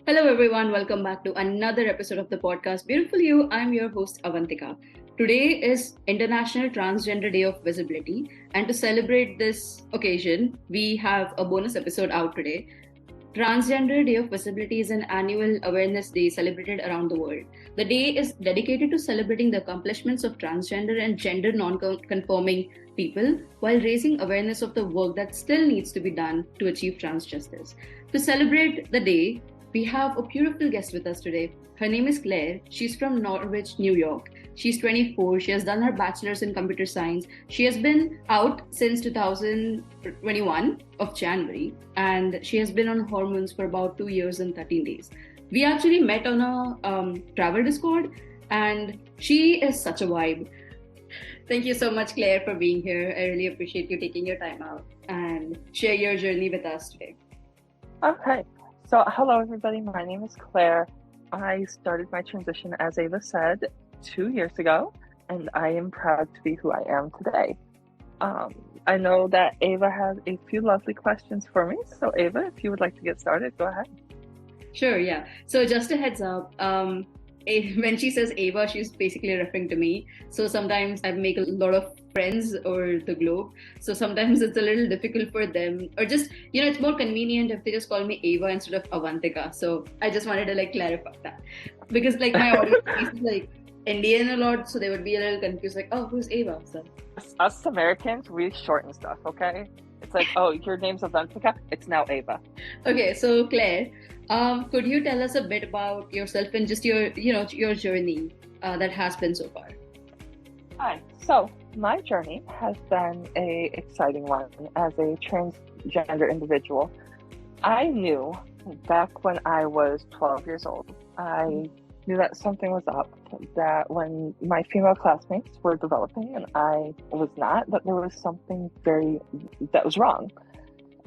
Hello, everyone. Welcome back to another episode of the podcast. Beautiful You. I'm your host, Avantika. Today is International Transgender Day of Visibility. And to celebrate this occasion, we have a bonus episode out today. Transgender Day of Visibility is an annual awareness day celebrated around the world. The day is dedicated to celebrating the accomplishments of transgender and gender non-conforming people while raising awareness of the work that still needs to be done to achieve trans justice. To celebrate the day, we have a beautiful guest with us today. Her name is Claire. She's from Norwich, New York. She's 24. She has done her bachelor's in computer science. She has been out since 2021 of January, and she has been on hormones for about 2 years and 13 days. We actually met on a travel Discord, and she is such a vibe. Thank you so much, Claire, for being here. I really appreciate you taking your time out and share your journey with us today. Okay. So, hello everybody, my name is Claire. I started my transition, as Ava said, 2 years ago, and I am proud to be who I am today. I know that Ava has a few lovely questions for me, so Ava, if you would like to get started, go ahead. Sure, yeah. So just a heads up, when she says Ava, she's basically referring to me. So sometimes I make a lot of friends over the globe. So sometimes it's a little difficult for them, or just, it's more convenient if they just call me Ava instead of Avantika. So I just wanted to clarify that. Because my audience is Indian a lot, so they would be a little confused, oh, who's Ava? So us Americans, we shorten stuff, okay? It's oh, your name's Avantika, it's now Ava. Okay, so Claire, could you tell us a bit about yourself and just your journey that has been so far? Hi. So my journey has been a exciting one as a transgender individual. I knew back when I was 12 years old, I knew that something was up, that when my female classmates were developing and I was not, that there was something that was wrong.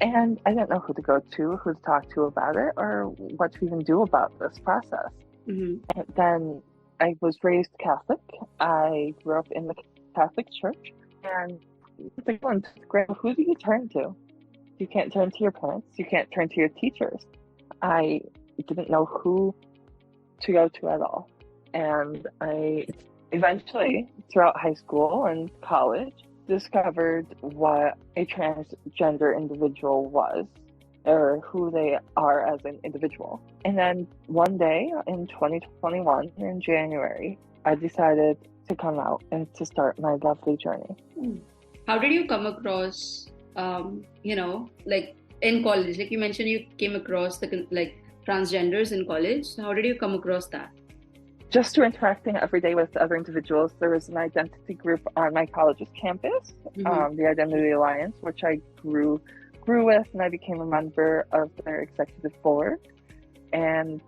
And I didn't know who to go to, who to talk to about it, or what to even do about this process. Mm-hmm. And then I was raised Catholic. I grew up in the Catholic Church. And who do you turn to? You can't turn to your parents. You can't turn to your teachers. I didn't know who to go to at all. And I eventually, throughout high school and college, discovered what a transgender individual was, or who they are as an individual. And then one day in 2021, in January, I decided to come out and to start my lovely journey. How did you come across, in college? Like you mentioned, you came across the transgenders in college. So how did you come across that? Just through interacting every day with other individuals. There was an identity group on my college's campus, the Identity Alliance, which I grew with, and I became a member of their executive board. And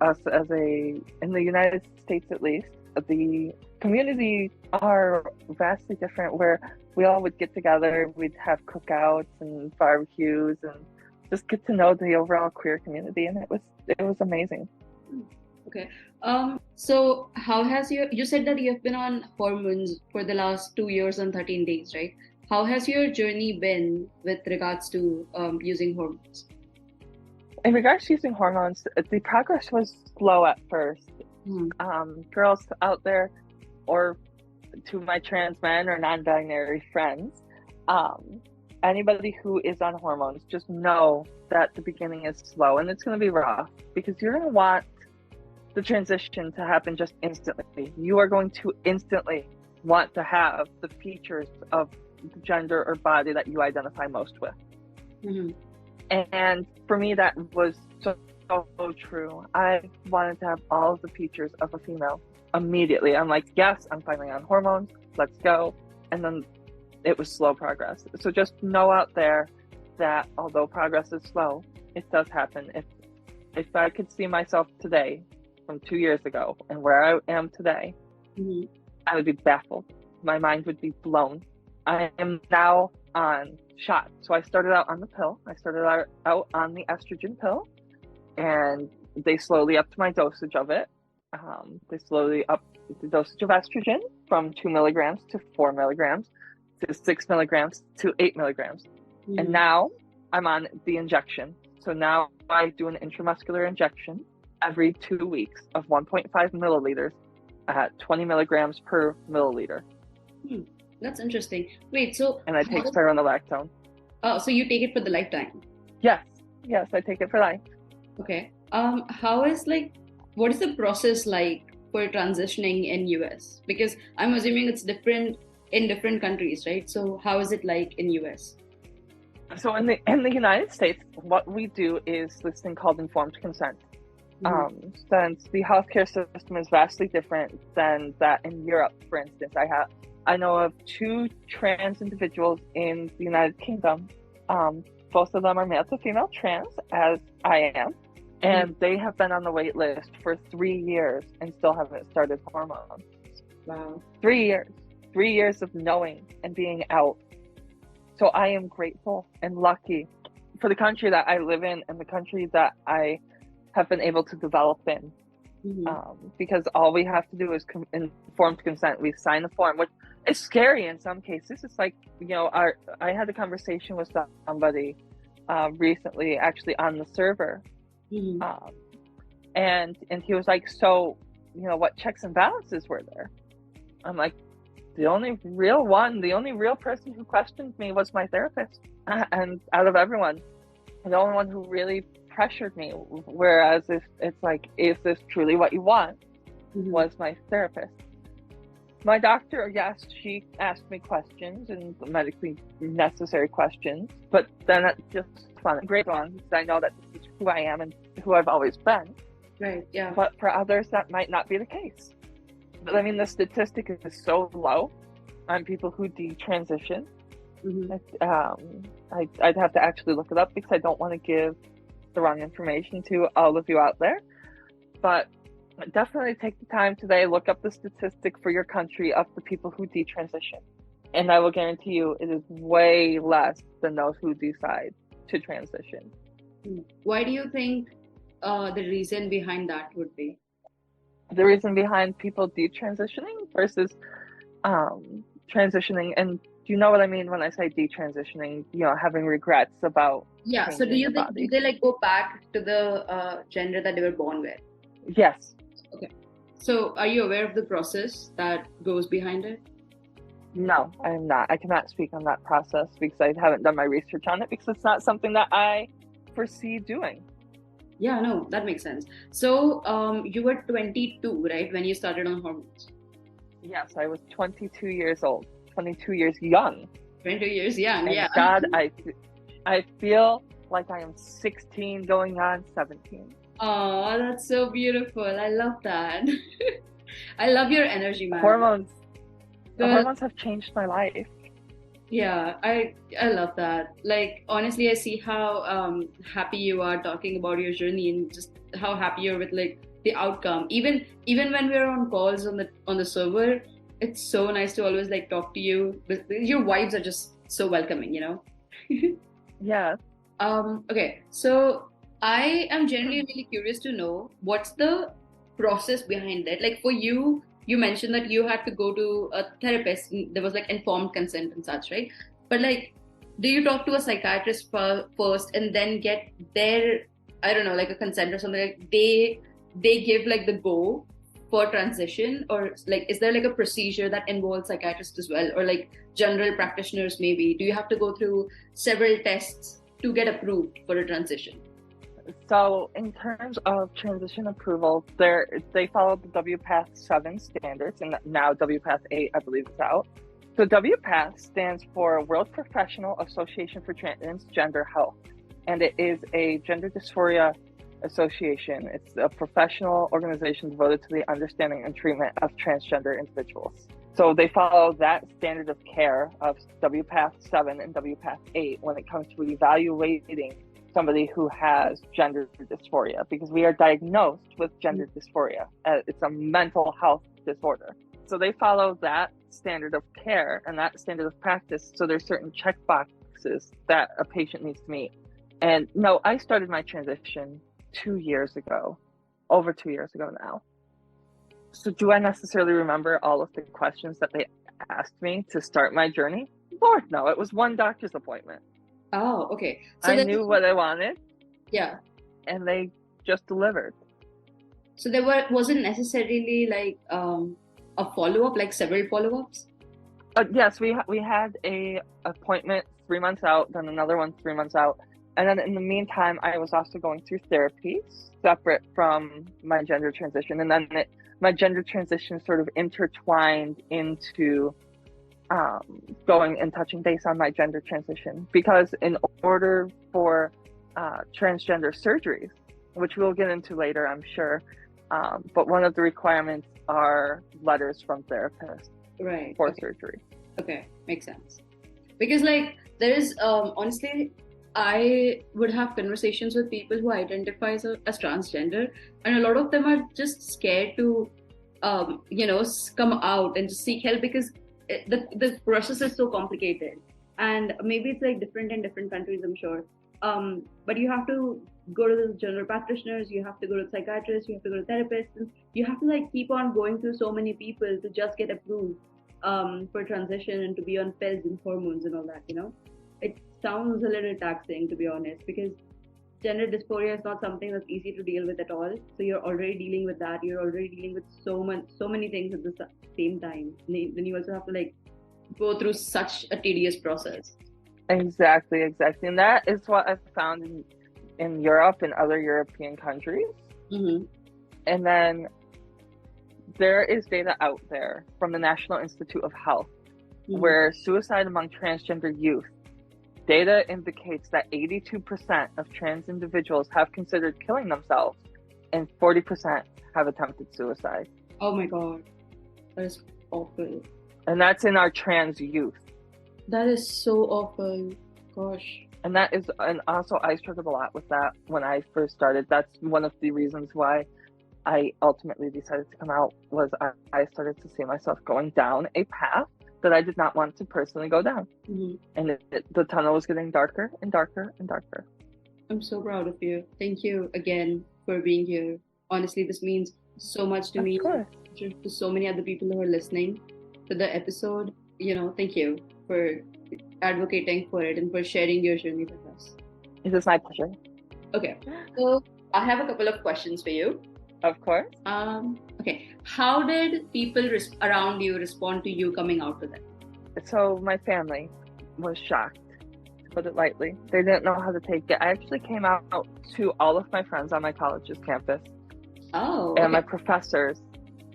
us in the United States at least, the communities are vastly different, where we all would get together, we'd have cookouts and barbecues and just get to know the overall queer community, and it was amazing. Okay. So how has you said that you have been on hormones for the last 2 years and 13 days, right? How has your journey been with regards to using hormones? In regards to using hormones, the progress was slow at first. Girls out there, or to my trans men or non-binary friends, anybody who is on hormones, just know that the beginning is slow and it's going to be rough, because you're going to want the transition to happen just instantly. You are going to instantly want to have the features of the gender or body that you identify most with. Mm-hmm. And for me, that was so true. I wanted to have all of the features of a female immediately. I'm like, yes, I'm finally on hormones, let's go. And then it was slow progress. So just know out there that although progress is slow, it does happen. If I could see myself today from 2 years ago and where I am today, I would be baffled. My mind would be blown. I am now on shots. So I started out on the pill. I started out on the estrogen pill, and they slowly upped my dosage of it. They slowly upped the dosage of estrogen from 2 milligrams to 4 milligrams to 6 milligrams to 8 milligrams. And now I'm on the injection. So now I do an intramuscular injection every 2 weeks of 1.5 milliliters at 20 milligrams per milliliter. That's interesting. Wait, so and I take spironolactone. Oh, so you take it for the lifetime? Yes, I take it for life. Okay. How is what is the process like for transitioning in US? Because I'm assuming it's different in different countries, right? So how is it like in US? So in the United States, what we do is this thing called informed consent. Since the healthcare system is vastly different than that in Europe, for instance, I know of 2 trans individuals in the United Kingdom. Both of them are male to female trans, as I am, and they have been on the wait list for 3 years and still haven't started hormones. Wow. 3 years. 3 years of knowing and being out. So I am grateful and lucky for the country that I live in and the country that I have been able to develop in. Because all we have to do is informed consent. We sign the form, which is scary in some cases. It's like, I had a conversation with somebody recently, actually on the server, and he was like, so, what checks and balances were there? I'm like, the only real person who questioned me was my therapist, and out of everyone, the only one who really pressured me, whereas if it's like, is this truly what you want, was my therapist. My doctor, yes, she asked me questions and medically necessary questions, but then it just found a great one because I know that this is who I am and who I've always been. Right, yeah. But for others, that might not be the case. But I mean, the statistic is so low on people who detransition. I'd have to actually look it up because I don't want to give the wrong information to all of you out there. But definitely take the time today, look up the statistic for your country of the people who detransition. And I will guarantee you it is way less than those who decide to transition. Why do you think the reason behind that would be? The reason behind people detransitioning versus transitioning, and do you know what I mean when I say detransitioning? Having regrets about. Yeah. So do they go back to the gender that they were born with? Yes. Okay. So are you aware of the process that goes behind it? No, I am not. I cannot speak on that process because I haven't done my research on it, because it's not something that I foresee doing. Yeah, no, that makes sense. So you were 22, right, when you started on hormones? Yes, I was 22 years old. 22 years young. 22 years young, and yeah. God, I feel like I am 16 going on 17. Oh, that's so beautiful. I love that. I love your energy, man. Hormones have changed my life. Yeah, I love that. Like, honestly, I see how happy you are talking about your journey and just how happy you're with the outcome. Even when we're on calls on the server, it's so nice to always talk to you. Your vibes are just so welcoming, Yeah. Okay, so I am generally really curious to know what's the process behind that. Like for you mentioned that you had to go to a therapist. There was informed consent and such, right? But do you talk to a psychiatrist first and then get their, I don't know, a consent or something? They give the go for transition, or is there a procedure that involves psychiatrists as well, or general practitioners maybe? Do you have to go through several tests to get approved for a transition? So in terms of transition approval, they follow the WPATH 7 standards, and now WPATH 8, I believe, is out. So WPATH stands for World Professional Association for Transgender Health, and it is a gender dysphoria association. It's a professional organization devoted to the understanding and treatment of transgender individuals. So they follow that standard of care of WPATH 7 and WPATH 8 when it comes to evaluating somebody who has gender dysphoria, because we are diagnosed with gender dysphoria. It's a mental health disorder. So they follow that standard of care and that standard of practice. So there's certain check boxes that a patient needs to meet. And no, I started my transition 2 years ago, over 2 years ago now. So do I necessarily remember all of the questions that they asked me to start my journey? Lord, no, it was one doctor's appointment. Oh, okay. So I knew what I wanted. Yeah. and they just delivered. So there wasn't necessarily like a follow-up, like several follow-ups? Yes, we had a appointment 3 months out, then another one 3 months out. And then in the meantime, I was also going through therapy separate from my gender transition. And then my gender transition sort of intertwined into going and touching base on my gender transition. Because in order for transgender surgeries, which we'll get into later, I'm sure, but one of the requirements are letters from therapists for surgery. Okay, makes sense. Because like there is honestly, I would have conversations with people who identify as transgender, and a lot of them are just scared to come out and just seek help because the process is so complicated, and maybe it's like different in different countries, I'm sure. But you have to go to the general practitioners, you have to go to psychiatrists, you have to go to therapists, and you have to like keep on going through so many people to just get approved for transition and to be on pills and hormones and all that, It sounds a little taxing, to be honest, because gender dysphoria is not something that's easy to deal with at all. So you're already dealing with that. You're already dealing with so many things at the same time. Then you also have to like go through such a tedious process. Exactly. And that is what I've found in Europe and other European countries. Mm-hmm. And then there is data out there from the National Institute of Health, mm-hmm. where suicide among transgender youth, data indicates that 82% of trans individuals have considered killing themselves and 40% have attempted suicide. Oh my God, that is awful. And that's in our trans youth. That is so awful. Gosh. And also I struggled a lot with that when I first started. That's one of the reasons why I ultimately decided to come out, was I started to see myself going down a path that I did not want to personally go down. Mm-hmm. And the tunnel was getting darker and darker and darker. I'm so proud of you. Thank you again for being here. Honestly, this means so much to me, to so many other people who are listening to the episode. Thank you for advocating for it and for sharing your journey with us. It is my pleasure. Okay, so I have a couple of questions for you. Of course. Okay. How did people around you respond to you coming out to them? So my family was shocked, to put it lightly. They didn't know how to take it. I actually came out to all of my friends on my college's campus. Oh. Okay. And my professors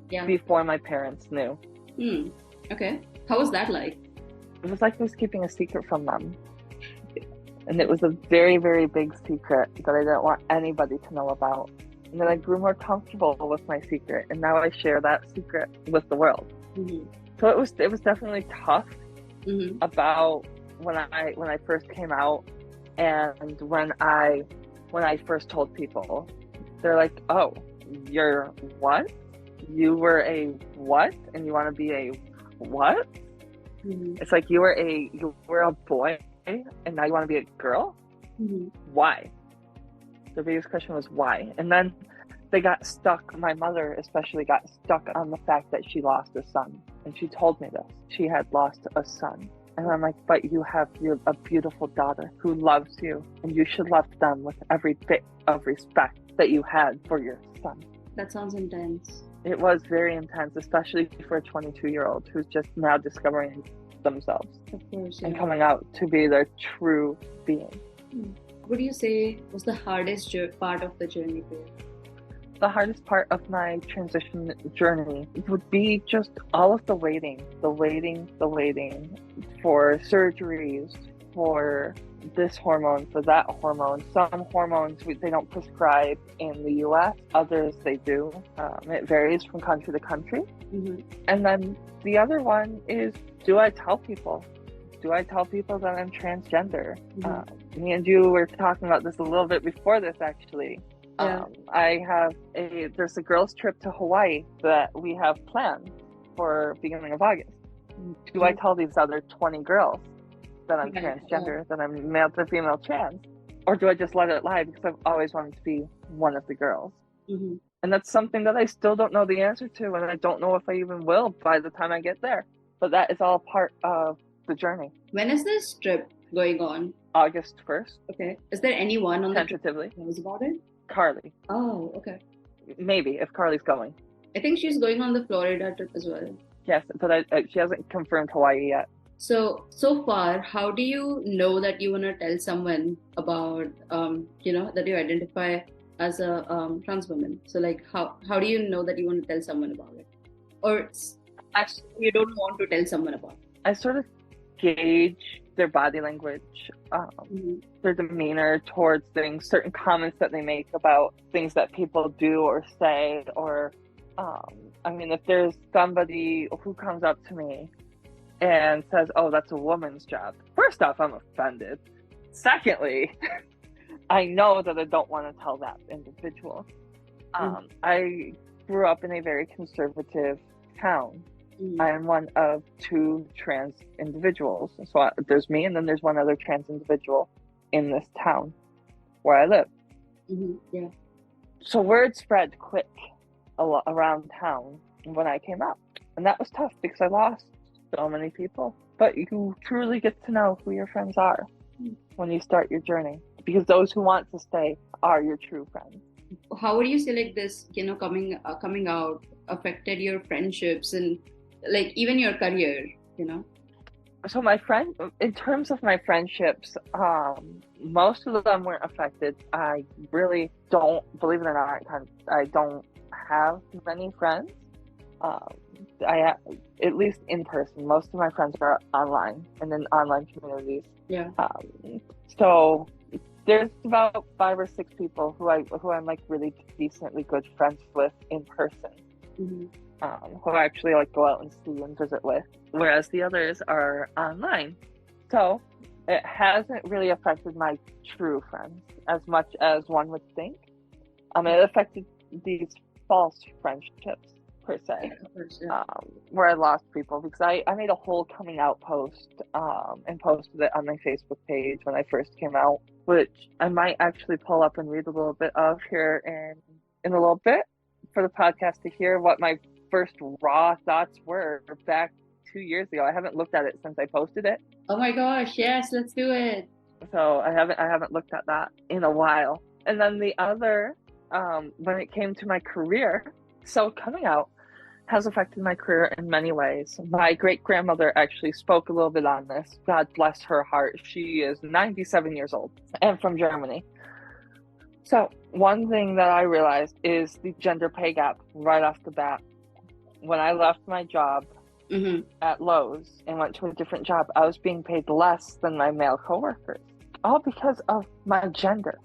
before my parents knew. Okay. How was that like? It was like I was keeping a secret from them. And it was a very, very big secret that I didn't want anybody to know about. And then I grew more comfortable with my secret, and now I share that secret with the world. Mm-hmm. So it was definitely tough mm-hmm. about when I first came out, and when I first told people, they're like, "Oh, you're what? You were a what? And you want to be a what?" Mm-hmm. It's like you were a boy, and now you want to be a girl. Mm-hmm. Why? The biggest question was why. And then they got stuck. My mother especially got stuck on the fact that she lost a son. And she told me this. She had lost a son. And I'm like, but you're a beautiful daughter who loves you. And you should love them with every bit of respect that you had for your son. That sounds intense. It was very intense, especially for a 22-year-old who's just now discovering themselves. Of course, and coming out to be their true being. What do you say was the hardest part of the journey for you? The hardest part of my transition journey would be just all of the waiting for surgeries, for this hormone, for that hormone. Some hormones they don't prescribe in the US, others they do. It varies from country to country. Mm-hmm. And then the other one is, do I tell people? Do I tell people that I'm transgender? Mm-hmm. Me and you were talking about this a little bit before this, actually. Yeah. There's a girls' trip to Hawaii that we have planned for beginning of August. Do I tell these other 20 girls that I'm transgender, that I'm male to female trans? Or do I just let it lie because I've always wanted to be one of the girls? Mm-hmm. And that's something that I still don't know the answer to, and I don't know if I even will by the time I get there. But that is all part of the journey. When is this trip going on? August 1st. Okay. Is there anyone on tentatively the trip who knows about it? Carly. Oh, okay. Maybe, if Carly's going. I think she's going on the Florida trip as well. Yes, but she hasn't confirmed Hawaii yet. So far, how do you know that you want to tell someone about, that you identify as a trans woman? So, like, how do you know that you want to tell someone about it? Or actually, you don't want to tell someone about it? I sort of gauge their body language, their demeanor towards things, certain comments that they make about things that people do or say, or, if there's somebody who comes up to me and says, oh, that's a woman's job. First off, I'm offended. Secondly, I know that I don't want to tell that individual. I grew up in a very conservative town. I am one of 2 trans individuals. So there's me, and then there's one other trans individual in this town where I live. Yeah. So word spread quick around town when I came out. And that was tough because I lost so many people. But you truly get to know who your friends are when you start your journey, because those who want to stay are your true friends. How would you say, like, this, coming out affected your friendships and, like, even your career, So in terms of my friendships, most of them weren't affected. I really don't, believe it or not, I don't have many friends. At least in person, most of my friends are online and in online communities. Yeah. So there's about 5 or 6 people who I'm like really decently good friends with in person. Who I actually like go out and see and visit with, whereas the others are online. So it hasn't really affected my true friends as much as one would think. It affected these false friendships per se, where I lost people because I made a whole coming out post and posted it on my Facebook page when I first came out, which I might actually pull up and read a little bit of here in a little bit for the podcast to hear what my first raw thoughts were back 2 years ago. I haven't looked at it since I posted it. Oh my gosh, yes, let's do it. So I haven't looked at that in a while. And then the other, when it came to my career, so coming out has affected my career in many ways. My great-grandmother actually spoke a little bit on this. God bless her heart. She is 97 years old and from Germany. So one thing that I realized is the gender pay gap right off the bat. When I left my job at Lowe's and went to a different job, I was being paid less than my male coworkers, all because of my gender.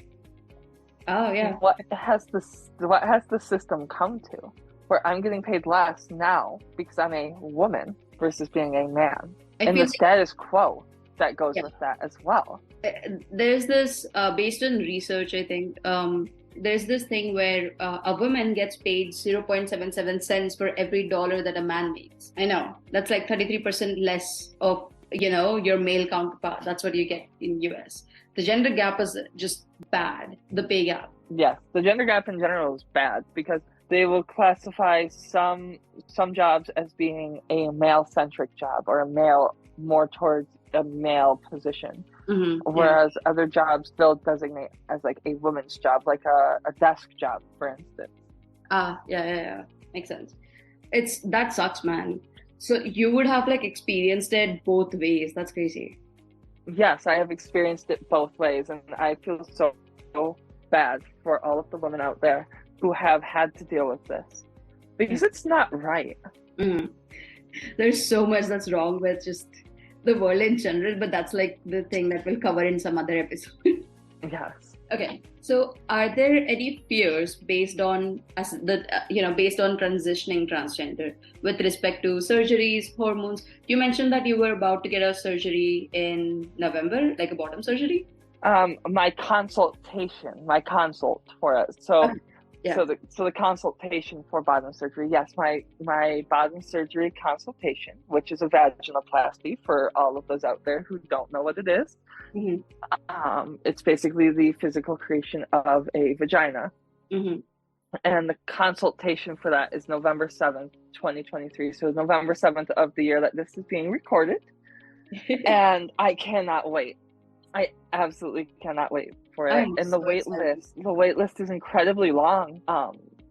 Oh yeah. What has the system come to, where I'm getting paid less now because I'm a woman versus being a man, and the status quo that goes with that as well. There's this, based on research, I think, there's this thing where a woman gets paid 0.77 cents for every dollar that a man makes. I know, that's like 33% less of, your male counterpart. That's what you get in US. The gender gap is just bad, the pay gap. Yes, the gender gap in general is bad because they will classify some jobs as being a male-centric job or a male more towards a male position. Whereas other jobs they'll designate as like a woman's job, like a desk job, for instance. Yeah. Makes sense. That sucks, man. So you would have like experienced it both ways. That's crazy. Yes, I have experienced it both ways, and I feel so bad for all of the women out there who have had to deal with this because it's not right. There's so much that's wrong with just the world in general, but that's like the thing that we'll cover in some other episode. Yes. Okay, so are there any fears based on based on transitioning transgender with respect to surgeries, hormones? You mentioned that you were about to get a surgery in November, like a bottom surgery. My consult for it. So the consultation for bottom surgery, yes, my bottom surgery consultation, which is a vaginoplasty for all of those out there who don't know what it is. It's basically the physical creation of a vagina. And the consultation for that is November 7th, 2023. So November 7th of the year that this is being recorded. And I cannot wait. I absolutely cannot wait for it. I'm And the so excited. wait list is incredibly long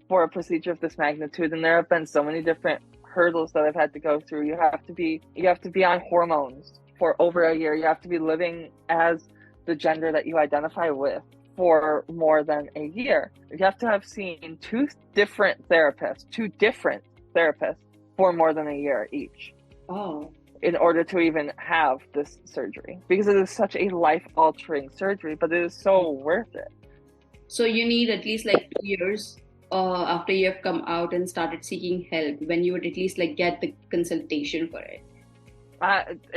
for a procedure of this magnitude. And there have been so many different hurdles that I've had to go through. You have to be on hormones for over a year. You have to be living as the gender that you identify with for more than a year. You have to have seen two different therapists for more than a year each Oh, in order to even have this surgery, because it is such a life-altering surgery, but it is so worth it. so you need at least like 2 years after you have come out and started seeking help when you would at least like get the consultation for it.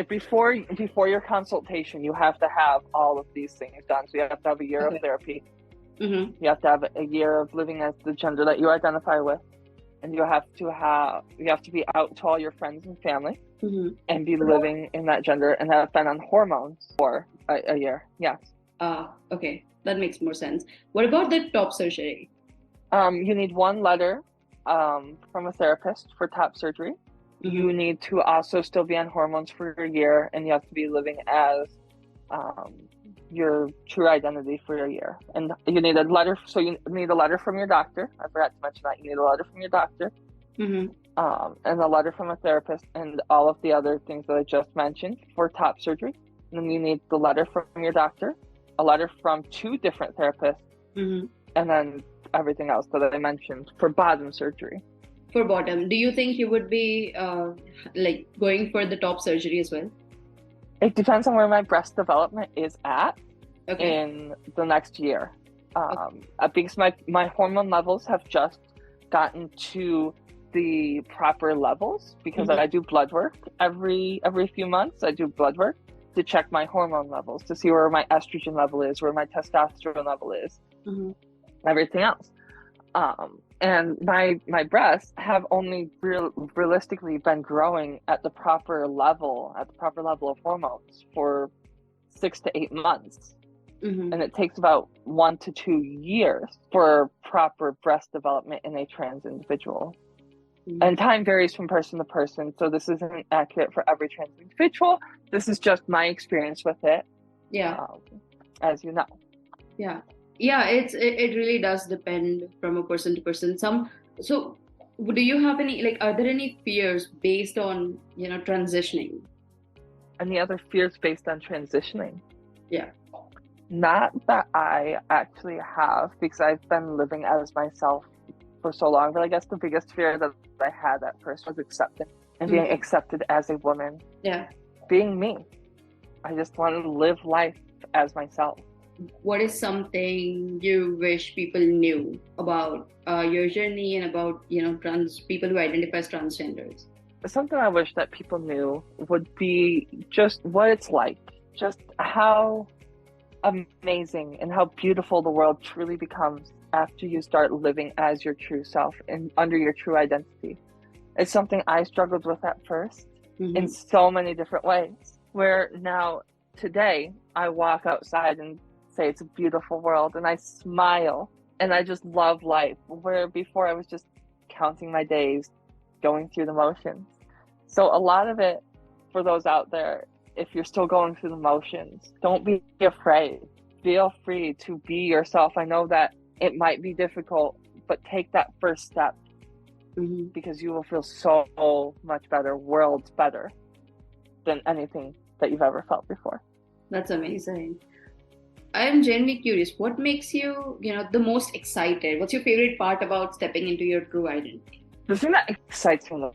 Before your consultation, you have to have all of these things done. So you have to have a year of Okay. therapy. Mm-hmm. You have to have a year of living as the gender that you identify with, and you have to be out to all your friends and family Mm-hmm. and be living in that gender and have been on hormones for a year. Yes. Okay, that makes more sense. What about the top surgery? You need one letter from a therapist for top surgery. Mm-hmm. You need to also still be on hormones for a year, and you have to be living as your true identity for a year. And you need a letter. So you need a letter from your doctor. I forgot to mention that. You need a letter from your doctor, Mm-hmm. and a letter from a therapist, and all of the other things that I just mentioned for top surgery. And then you need the letter from your doctor, a letter from two different therapists, Mm-hmm. and then everything else that I mentioned for bottom surgery. For bottom, do you think you would be like going for the top surgery as well? It depends on where my breast development is at Okay. in the next year. Because my hormone levels have just gotten to the proper levels, because Mm-hmm. I do blood work every few months. I do blood work to check my hormone levels, to see where my estrogen level is, where my testosterone level is, Mm-hmm. everything else. And my breasts have only realistically been growing at the proper level of hormones for 6 to 8 months. Mm-hmm. And it takes about 1 to 2 years for proper breast development in a trans individual. Mm-hmm. And time varies from person to person, so this isn't accurate for every trans individual. This is just my experience with it, Yeah. as you know. Yeah. Yeah, it really does depend from a person to person. So do you have any like are there any fears based on, transitioning? Any other fears based on transitioning? Yeah. Not that I actually have, because I've been living as myself for so long, but I guess the biggest fear that I had at first was acceptance and being accepted as a woman, Yeah. being me. I just wanted to live life as myself. What is something you wish people knew about your journey and about, trans people who identify as transgenders? Something I wish that people knew would be just what it's like, just how amazing and how beautiful the world truly becomes after you start living as your true self and under your true identity. It's something I struggled with at first in so many different ways, where now today I walk outside and say it's a beautiful world, and I smile and I just love life, where before I was just counting my days, going through the motions. So a lot of it, for those out there, if you're still going through the motions, don't be afraid. Feel free to be yourself. I know that it might be difficult, but take that first step, because you will feel so much better, worlds better than anything that you've ever felt before. That's amazing. I am genuinely curious. What makes you, the most excited? What's your favorite part about stepping into your true identity? The thing that excites me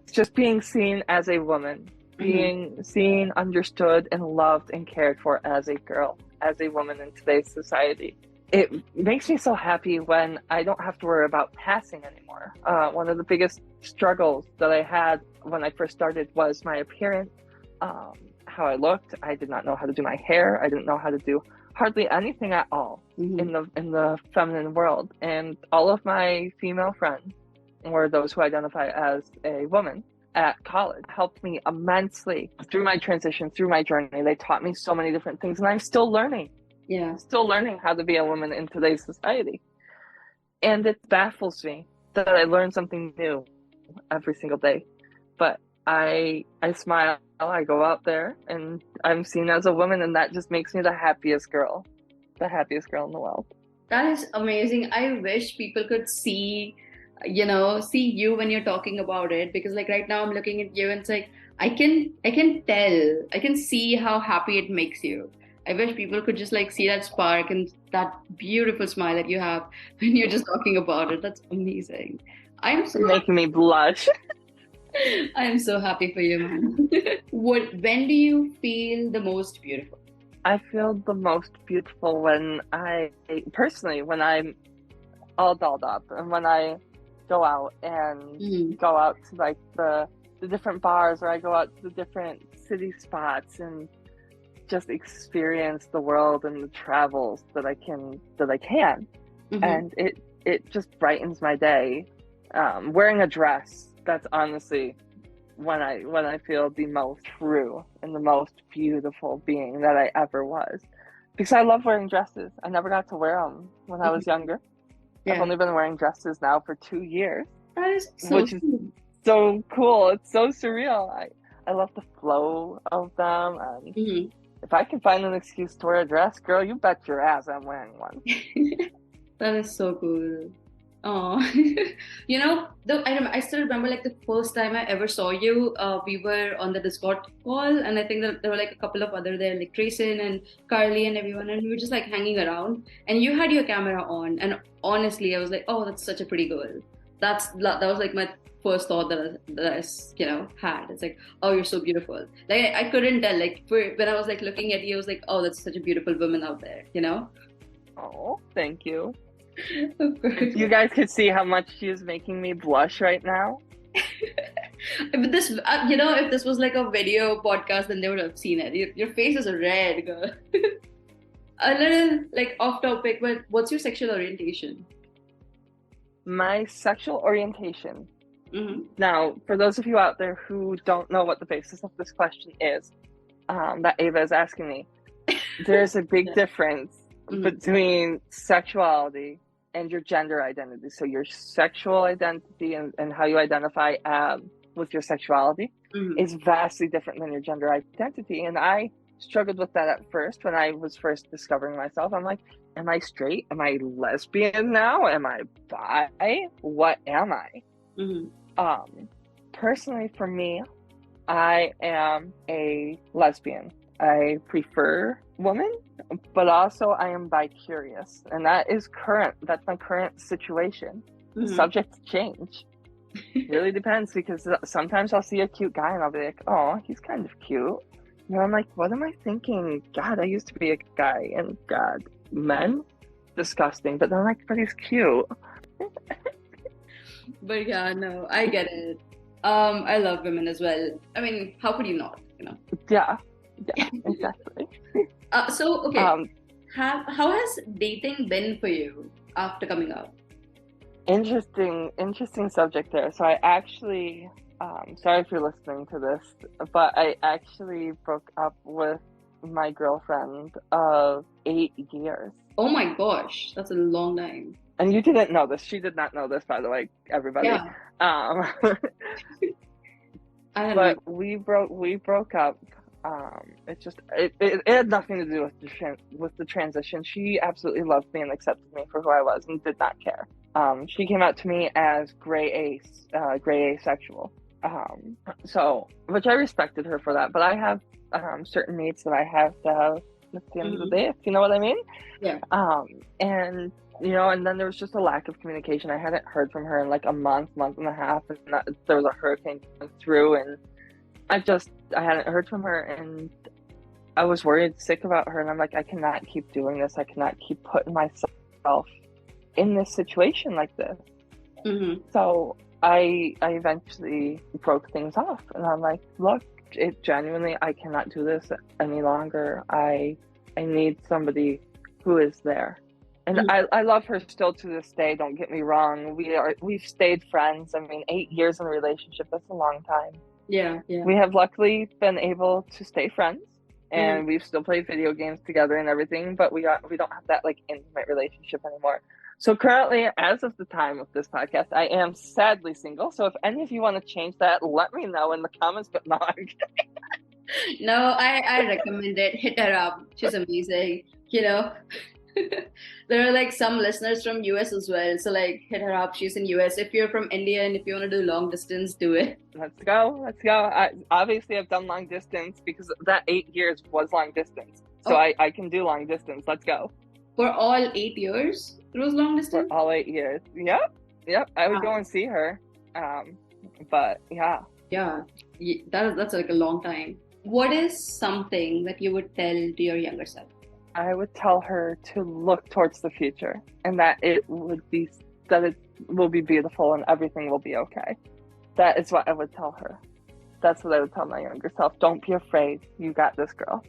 is just being seen as a woman, being seen, understood, and loved and cared for as a girl, as a woman in today's society. It makes me so happy when I don't have to worry about passing anymore. One of the biggest struggles that I had when I first started was my appearance, how I looked. I did not know how to do my hair. I didn't know how to do hardly anything at all in the feminine world. And all of my female friends, or those who identify as a woman at college, helped me immensely through my transition, through my journey. They taught me so many different things, and I'm still learning. Yeah. Still learning how to be a woman in today's society. And it baffles me that I learn something new every single day. But I smile, I go out there, and I'm seen as a woman, and that just makes me the happiest girl. the happiest girl in the world. That is amazing. I wish people could see, see you when you're talking about it, because like right now I'm looking at you and it's like I can tell, I can see how happy it makes you. I wish people could just like see that spark and that beautiful smile that you have when you're just talking about it. That's amazing. I'm so You're making me blush. I'm so happy for you, man. When do you feel the most beautiful? I feel the most beautiful when when I'm all dolled up and when I go out and Mm, go out to like the different bars, or I go out to the different city spots and just experience the world and the travels that I can. mm-hmm. And it just brightens my day. Wearing a dress, that's honestly when I feel the most true and the most beautiful being that I ever was. Because I love wearing dresses. I never got to wear them when I was younger. I've Yeah, only been wearing dresses now for 2 years, that is so which is sweet. so cool. It's so surreal. I love the flow of them, and Mhm. if I can find an excuse to wear a dress, girl, you bet your ass I'm wearing one. That is so cool. Oh, I still remember like the first time I ever saw you. We were on the Discord call, and I think that there were like a couple of other there, like Trayson and Carly and everyone, and we were just like hanging around. And you had your camera on, and honestly, I was like, "Oh, that's such a pretty girl." That was like my first thought that I had. It's like, "Oh, you're so beautiful." Like I couldn't tell. Like when I was like looking at you, I was like, "Oh, that's such a beautiful woman out there," you know? Oh, thank you. Of If course. you guys could see how much she is making me blush right now. But if this was like a video podcast, then they would have seen it. Your face is red, girl. A little like off topic, but what's your sexual orientation? My sexual orientation. Mm-hmm. Now, for those of you out there who don't know what the basis of this question is, that Ava is asking me, there's a big Yeah. difference Mm-hmm. between sexuality and your gender identity. So your sexual identity and how you identify with your sexuality Mm-hmm. is vastly different than your gender identity. And I struggled with that at first when I was first discovering myself. I'm like, am I straight? Am I lesbian now? Am I bi? What am I? Mm-hmm. Personally, for me, I am a lesbian. I prefer women, but also I am bi-curious, and that is current. That's my current situation. Mm-hmm. Subject to change. Really depends, because sometimes I'll see a cute guy and I'll be like, oh, he's kind of cute. And I'm like, what am I thinking? God, I used to be a guy, and God, men? Disgusting. But then I'm like, but he's cute. But yeah, no, I get it. I love women as well. I mean, how could you not? Yeah, exactly. So okay, Um, how has dating been for you after coming out? interesting subject there. So I actually, sorry if you're listening to this, but I actually broke up with my girlfriend of 8 years. Oh my gosh, that's a long time. And you didn't know this. She did not know this, by the way, everybody. Yeah, Um, I had no. but we broke up. It had nothing to do with the transition. She absolutely loved me and accepted me for who I was and did not care. She came out to me as gray asexual. So, which I respected her for that. But I have certain needs that I have to have at the end of the day, if you know what I mean. Yeah. And and then there was just a lack of communication. I hadn't heard from her in like a month and a half, and there was a hurricane going through, and I hadn't heard from her, and I was worried, sick about her, and I'm like, I cannot keep doing this. I cannot keep putting myself in this situation like this. Mm-hmm. So I eventually broke things off, and I'm like, look, I cannot do this any longer. I need somebody who is there. And Mm-hmm. I love her still to this day, don't get me wrong. We've stayed friends. I mean, 8 years in a relationship, that's a long time. Yeah, yeah. We have luckily been able to stay friends, and Mm-hmm. we've still played video games together and everything, but we don't have that like intimate relationship anymore. So currently, as of the time of this podcast, I am sadly single. So if any of you want to change that, let me know in the comments. But no, I'm No, I recommend it. Hit her up. She's amazing. There are like some listeners from US as well. So like hit her up. She's in US. If you're from India and if you want to do long distance, do it. Let's go. Let's go. Obviously, I've done long distance because that 8 years was long distance. So Oh, I can do long distance. Let's go. for all 8 years, it was long For distance? all 8 years. Yep. Yep. I would go Wow. and see her. But yeah. Yeah, that's like a long time. What is something that you would tell to your younger self? I would tell her to look towards the future and that it will be beautiful and everything will be okay. That is what I would tell her. That's what I would tell my younger self. Don't be afraid. You got this, girl.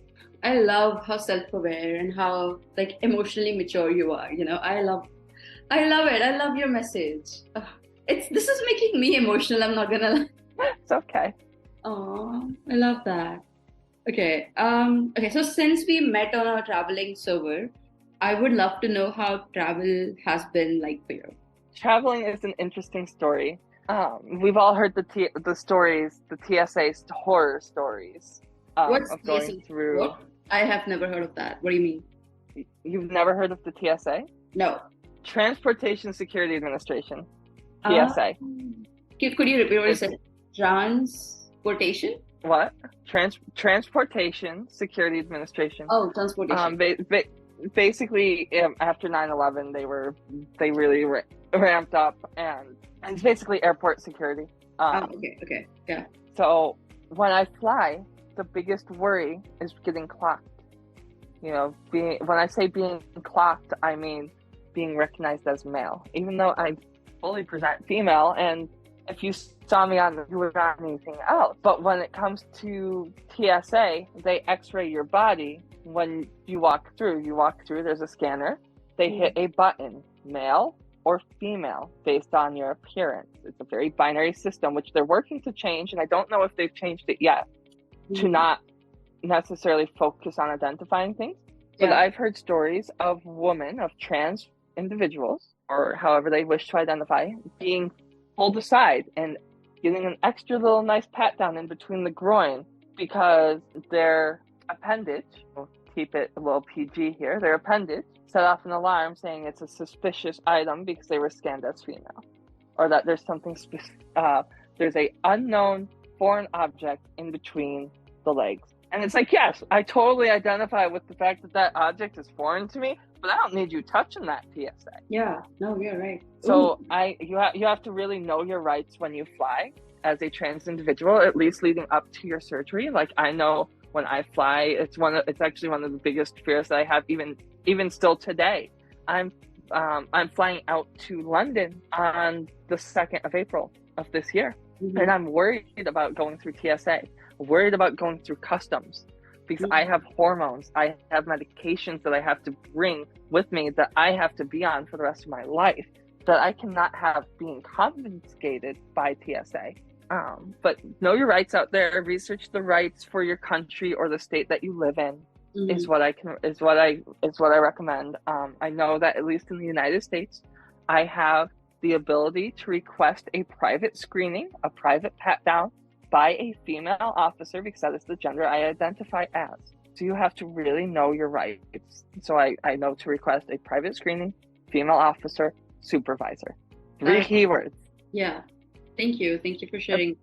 I love how self-aware and how like emotionally mature you are. I love it. I love your message. Ugh, this is making me emotional. I'm not gonna lie. It's okay. Oh, I love that. Okay. Okay. So since we met on our traveling server, I would love to know how travel has been like for you. Traveling is an interesting story. We've all heard the stories, the TSA horror stories What's of TSA? going through. What? I have never heard of that. What do you mean? You've never heard of the TSA? No. Transportation Security Administration. Uh, TSA. could you repeat what you It's said? Transportation? what? Transportation Security Administration. Oh, transportation. Basically, after 9/11, they really ramped up, and it's basically airport security. Okay. Yeah. So when I fly, the biggest worry is getting clocked. When I say being clocked, I mean being recognized as male, even though I fully present female. And if you saw me you would not anything else. But when it comes to TSA, they X-ray your body when you walk through. There's a scanner. They hit a button, male or female, based on your appearance. It's a very binary system, which they're working to change, and I don't know if they've changed it yet, to not necessarily focus on identifying things. But Yeah. I've heard stories of trans individuals, or however they wish to identify, being pulled aside and getting an extra little nice pat down in between the groin because their appendage, we'll keep it a little PG here, their appendage set off an alarm saying it's a suspicious item because they were scanned as female, or that there's there's a unknown foreign object in between the legs. And it's like, yes, I totally identify with the fact that object is foreign to me, but I don't need you touching that PSA. Yeah. No, you're right. So you have to really know your rights when you fly as a trans individual, at least leading up to your surgery. Like, I know when I fly, it's actually one of the biggest fears that I have, even still today. I'm flying out to London on the 2nd of April of this year. Mm-hmm. And I'm worried about going through TSA, worried about going through customs, because I have hormones, I have medications that I have to bring with me that I have to be on for the rest of my life, that I cannot have being confiscated by TSA. But know your rights out there. Research the rights for your country or the state that you live in. Is what I recommend. I know that at least in the United States, I have the ability to request a private screening, a private pat down by a female officer, because that is the gender I identify as. So you have to really know your rights. So I know to request a private screening, female officer, supervisor. 3 keywords. Yeah. Thank you for sharing.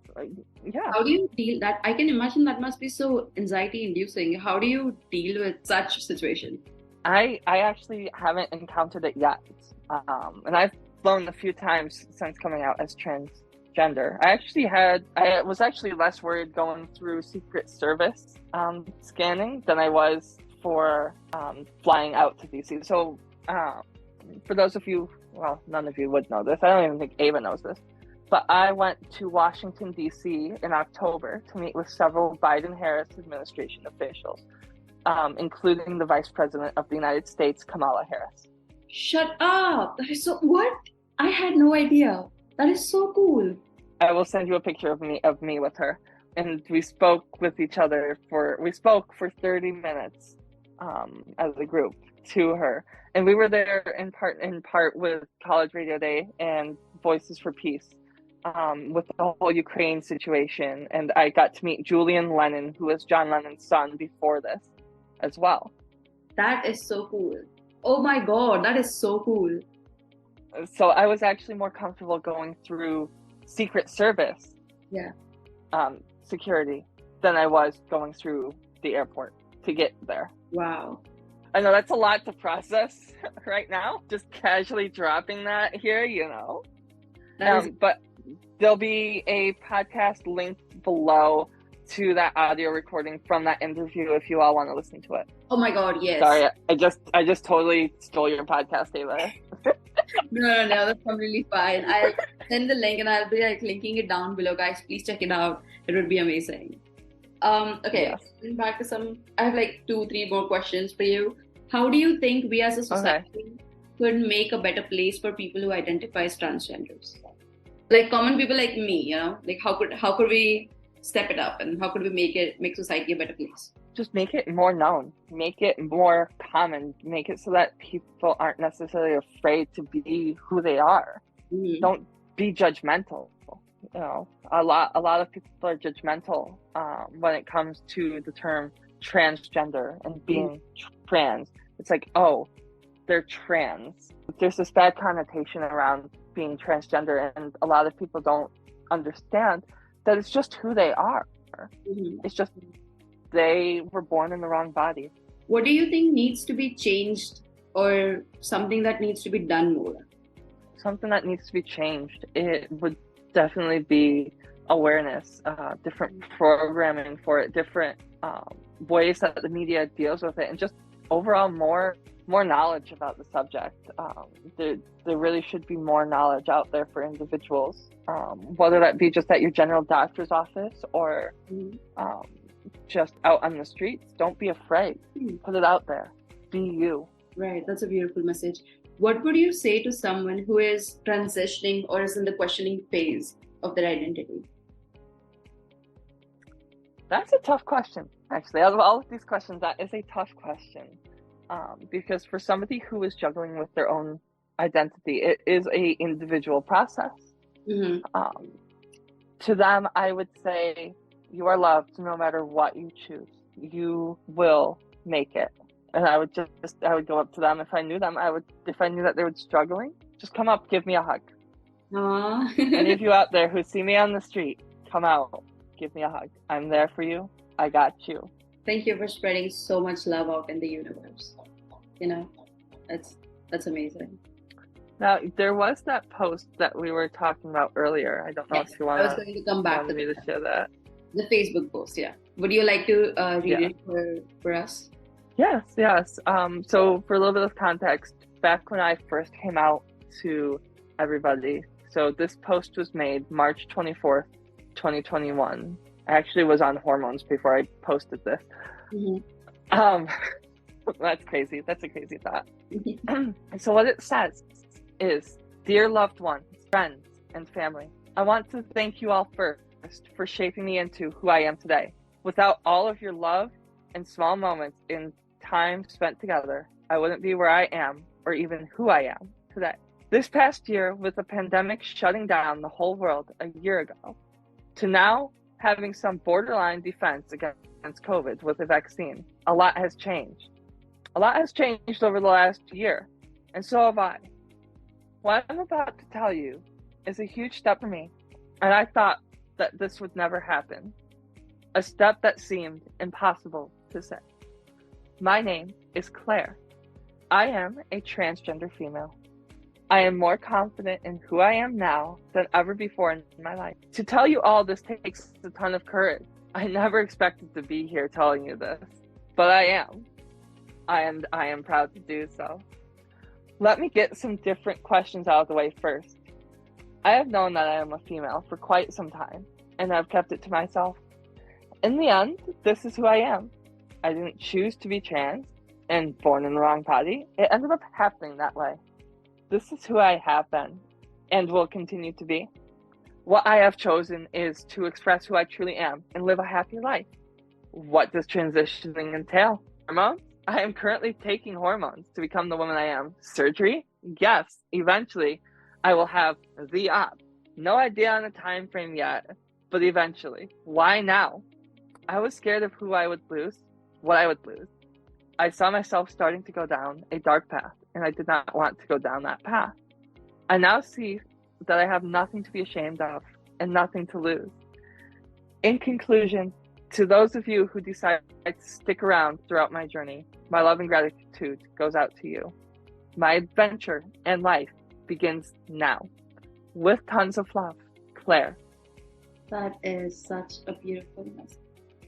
Yeah. How do you deal that? I can imagine that must be so anxiety inducing. How do you deal with such situation? I actually haven't encountered it yet. And I've flown a few times since coming out as transgender. I was actually less worried going through Secret Service scanning than I was for flying out to DC. So for those of you, well, none of you would know this. I don't even think Ava knows this. But I went to Washington, D.C. in October to meet with several Biden-Harris administration officials, including the Vice President of the United States, Kamala Harris. Shut up! That is so... What? I had no idea. That is so cool. I will send you a picture of me with her. And we spoke with each other for 30 minutes as a group to her. And we were there in part with College Radio Day and Voices for Peace. With the whole Ukraine situation, and I got to meet Julian Lennon, who was John Lennon's son before this as well. That is so cool. Oh my God, that is so cool. So I was actually more comfortable going through Secret Service Yeah. security than I was going through the airport to get there. Wow. I know that's a lot to process right now, just casually dropping that here, you know. That is, But there'll be a podcast linked below to that audio recording from that interview if you all want to listen to it. oh my God, yes. Sorry, I just totally stole your podcast, Ava. No, that's completely fine. I'll send the link and I'll be like linking it down below, guys. Please check it out. It would be amazing. Okay, Yes. going back to some, I have like 2, 3 more questions for you. How do you think we as a society could make a better place for people who identify as transgenders? Like common people like me, you know, like how could we step it up and how could we make society a better place? Just make it more known, make it more common, make it so that people aren't necessarily afraid to be who they are. Mm-hmm. Don't be judgmental. You know, a lot of people are judgmental when it comes to the term transgender and being trans. It's like, oh, they're trans. There's this bad connotation around being transgender, and a lot of people don't understand that it's just who they are. Mm-hmm. It's just they were born in the wrong body. What do you think needs to be changed or something that needs to be done more? Something that needs to be changed, it would definitely be awareness, different programming for it, different ways that the media deals with it, and just overall more knowledge about the subject. There really should be more knowledge out there for individuals, whether that be just at your general doctor's office or just out on the streets. Don't be afraid. Put it out there. Be you. Right, that's a beautiful message. What would you say to someone who is transitioning or is in the questioning phase of their identity? That's a tough question, actually. Out of all of these questions, that is a tough question. Because for somebody who is juggling with their own identity, it is a individual process. Mm-hmm. To them, I would say, you are loved no matter what you choose. You will make it. And I would go up to them if I knew them. If I knew that they were struggling, just come up, give me a hug. Any of you out there who see me on the street, come out, give me a hug. I'm there for you. I got you. Thank you for spreading so much love out in the universe. You know, that's amazing. Now, there was that post that we were talking about earlier. I don't know if you want I was going to come back to me to share that. The Facebook post, yeah. Would you like to read it for us? Yes. So for a little bit of context, back when I first came out to everybody, so this post was made March 24th, 2021. I actually was on hormones before I posted this. Mm-hmm. That's crazy. That's a crazy thought. So what it says is, dear loved ones, friends, and family, I want to thank you all first for shaping me into who I am today. Without all of your love and small moments in time spent together, I wouldn't be where I am or even who I am today. This past year, with the pandemic shutting down the whole world a year ago, to now having some borderline defense against COVID with a vaccine, a lot has changed. A lot has changed over the last year, and so have I. What I'm about to tell you is a huge step for me, and I thought that this would never happen. A step that seemed impossible to say. My name is Claire. I am a transgender female. I am more confident in who I am now than ever before in my life. To tell you all this takes a ton of courage. I never expected to be here telling you this, but I am. And I am proud to do so. Let me get some different questions out of the way first. I have known that I am a female for quite some time, and I've kept it to myself. In the end, this is who I am. I didn't choose to be trans and born in the wrong body. It ended up happening that way. This is who I have been and will continue to be. What I have chosen is to express who I truly am and live a happy life. What does transitioning entail? Hormones? I am currently taking hormones to become the woman I am. Surgery? Yes, eventually I will have the op. No idea on a time frame yet, but eventually. Why now? I was scared of who I would lose, what I would lose. I saw myself starting to go down a dark path and I did not want to go down that path. I now see that I have nothing to be ashamed of and nothing to lose. In conclusion, to those of you who decide to stick around throughout my journey, my love and gratitude goes out to you. My adventure and life begins now. With tons of love, Claire. That is such a beautiful message.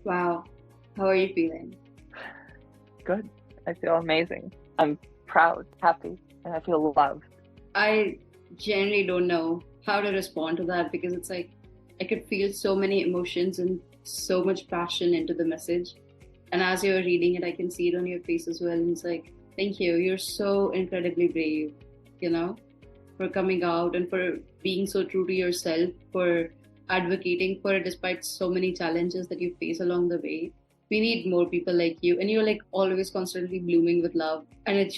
Wow. How are you feeling? Good. I feel amazing. I'm proud, happy, and I feel loved. I generally don't know how to respond to that, because it's like I could feel so many emotions and so much passion into the message. And as you're reading it, I can see it on your face as well. And it's like, thank you. You're so incredibly brave, for coming out and for being so true to yourself, for advocating for it despite so many challenges that you face along the way. We need more people like you. And you're like always constantly blooming with love. And it's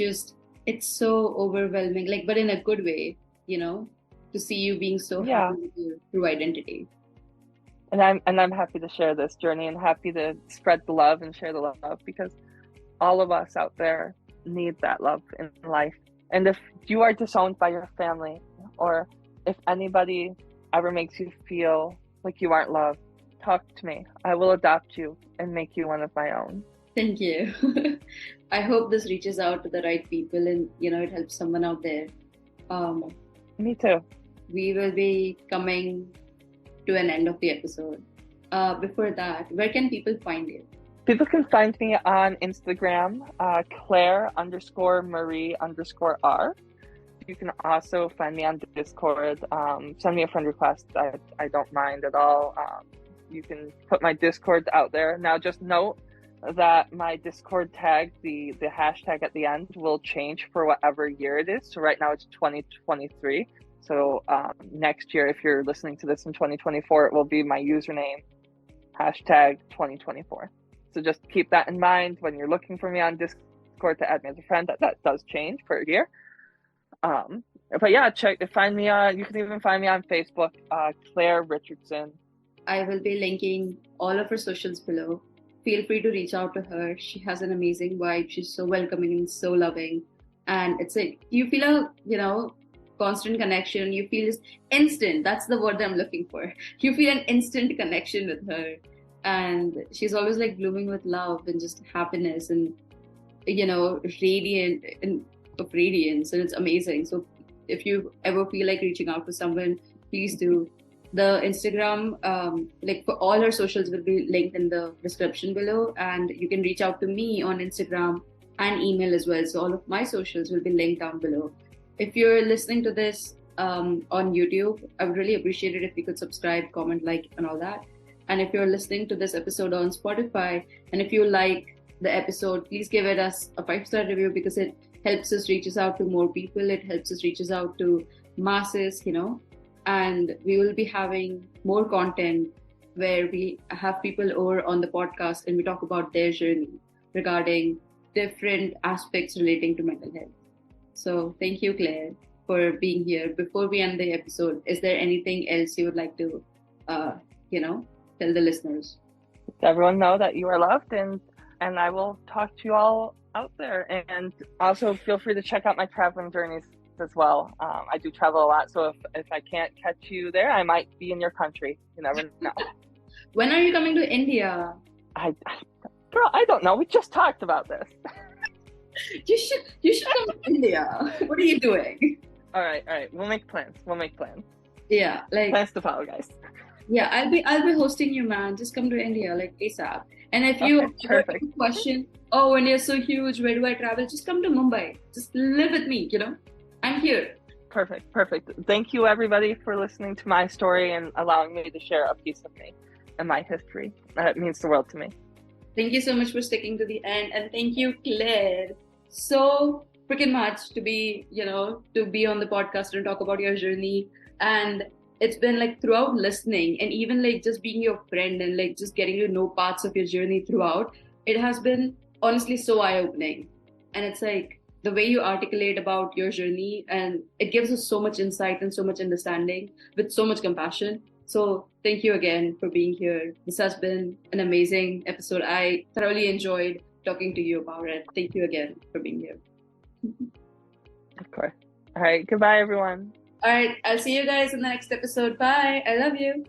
so overwhelming, but in a good way, to see you being so happy with your true identity. And I'm happy to share this journey and happy to spread the love and share the love, because all of us out there need that love in life. And if you are disowned by your family, or if anybody ever makes you feel like you aren't loved, talk to me. I will adopt you and make you one of my own. Thank you. I hope this reaches out to the right people and, it helps someone out there. Me too. We will be coming to an end of the episode. Before that, where can people find you? People can find me on Instagram, Claire_Marie_R. You can also find me on Discord. Send me a friend request. I don't mind at all. You can put my Discord out there. Now, just note that my Discord tag, the hashtag at the end, will change for whatever year it is. So right now it's 2023. So next year, if you're listening to this in 2024, it will be my username, hashtag 2024. So just keep that in mind when you're looking for me on Discord to add me as a friend. That does change per year. But yeah, find me on. You can even find me on Facebook, Claire Richardson. I will be linking all of her socials below. Feel free to reach out to her. She has an amazing vibe. She's so welcoming and so loving. And it's like you feel a constant connection. You feel this instant. That's the word that I'm looking for. You feel an instant connection with her. And she's always like blooming with love and just happiness and, radiant and of radiance. And it's amazing. So if you ever feel like reaching out to someone, please do. The Instagram, for all her socials will be linked in the description below. And you can reach out to me on Instagram and email as well. So all of my socials will be linked down below. If you're listening to this on YouTube, I would really appreciate it if you could subscribe, comment, like, and all that. And if you're listening to this episode on Spotify, and if you like the episode, please give it us a 5-star review, because it helps us reaches out to more people. It helps us reaches out to masses, and we will be having more content where we have people over on the podcast and we talk about their journey regarding different aspects relating to mental health. So thank you, Claire, for being here. Before we end the episode, is there anything else you would like to, tell the listeners? Everyone know that you are loved, and I will talk to you all out there. And also feel free to check out my traveling journeys as well. I do travel a lot, so if I can't catch you there, I might be in your country. You never know. When are you coming to India? Girl, I don't know. We just talked about this. You should come to India. What are you doing? All right. We'll make plans. Yeah, plans to follow, guys. Yeah, I'll be hosting you, man. Just come to India, ASAP. And if you have a question, oh, India is so huge, where do I travel? Just come to Mumbai. Just live with me, I'm here. Perfect. Thank you, everybody, for listening to my story and allowing me to share a piece of me and my history. That means the world to me. Thank you so much for sticking to the end. And thank you, Claire, so freaking much to be on the podcast and talk about your journey. And it's been throughout listening and even just being your friend and just getting to know parts of your journey throughout, it has been honestly so eye-opening. And it's the way you articulate about your journey, and it gives us so much insight and so much understanding with so much compassion. So thank you again for being here. This has been an amazing episode. I thoroughly enjoyed talking to you about it. Thank you again for being here. Of course. All right. Goodbye, everyone. All right, I'll see you guys in the next episode. Bye. I love you.